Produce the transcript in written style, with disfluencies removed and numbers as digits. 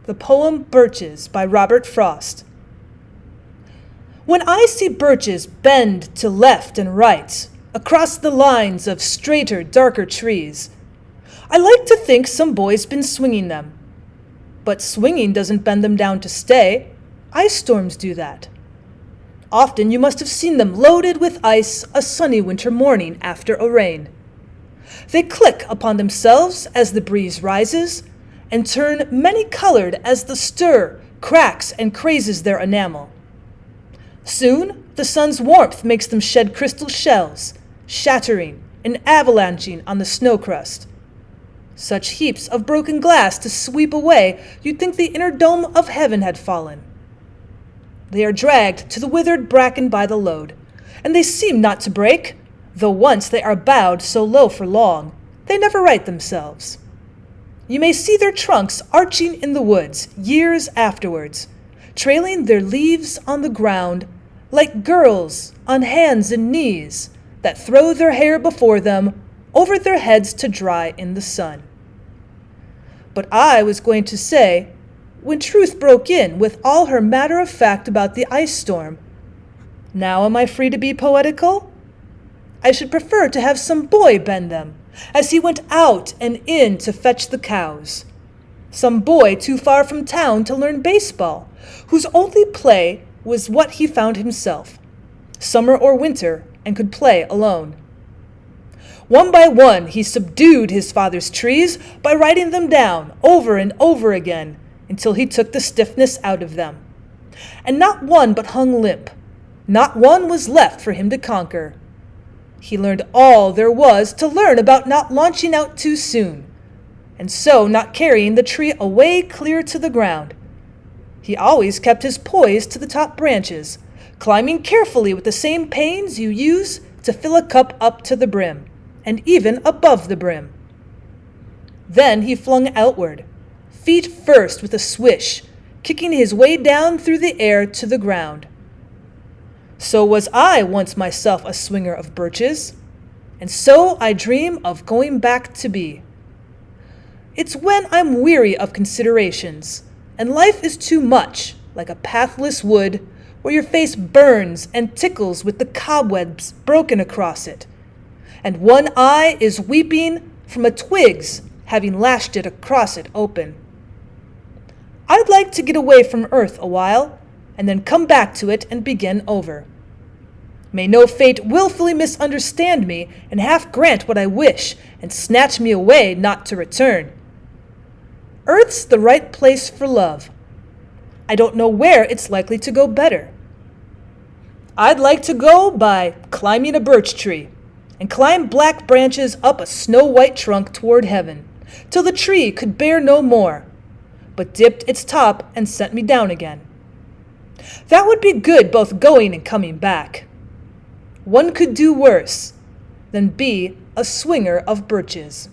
The poem Birches by Robert Frost. When I see birches bend to left and right, across the lines of straighter, darker trees, I like to think some boy's been swinging them. But swinging doesn't bend them down to stay. Ice storms do that. Often you must have seen them loaded with ice a sunny winter morning after a rain. They click upon themselves as the breeze rises, and turn many-colored as the stir cracks and crazes their enamel. Soon, the sun's warmth makes them shed crystal shells, shattering and avalanching on the snow crust. Such heaps of broken glass to sweep away, you'd think the inner dome of heaven had fallen. They are dragged to the withered bracken by the load, and they seem not to break, though once they are bowed so low for long, they never right themselves. You may see their trunks arching in the woods years afterwards, trailing their leaves on the ground like girls on hands and knees that throw their hair before them over their heads to dry in the sun. But I was going to say, when truth broke in with all her matter of fact about the ice storm, now am I free to be poetical? I should prefer to have some boy bend them, as he went out and in to fetch the cows. Some boy too far from town to learn baseball, whose only play was what he found himself, summer or winter, and could play alone. One by one he subdued his father's trees by writing them down over and over again until he took the stiffness out of them. And not one but hung limp. Not one was left for him to conquer. He learned all there was to learn about not launching out too soon, and so not carrying the tree away clear to the ground. He always kept his poise to the top branches, climbing carefully with the same pains you use to fill a cup up to the brim, and even above the brim. Then he flung outward, feet first with a swish, kicking his way down through the air to the ground. So was I once myself a swinger of birches, and so I dream of going back to be. It's when I'm weary of considerations, and life is too much like a pathless wood where your face burns and tickles with the cobwebs broken across it, and one eye is weeping from a twig's having lashed it across it open. I'd like to get away from earth a while, and then come back to it and begin over. May no fate willfully misunderstand me and half grant what I wish and snatch me away not to return. Earth's the right place for love. I don't know where it's likely to go better. I'd like to go by climbing a birch tree and climb black branches up a snow-white trunk toward heaven, till the tree could bear no more, but dipped its top and sent me down again. That would be good both going and coming back. One could do worse than be a swinger of birches.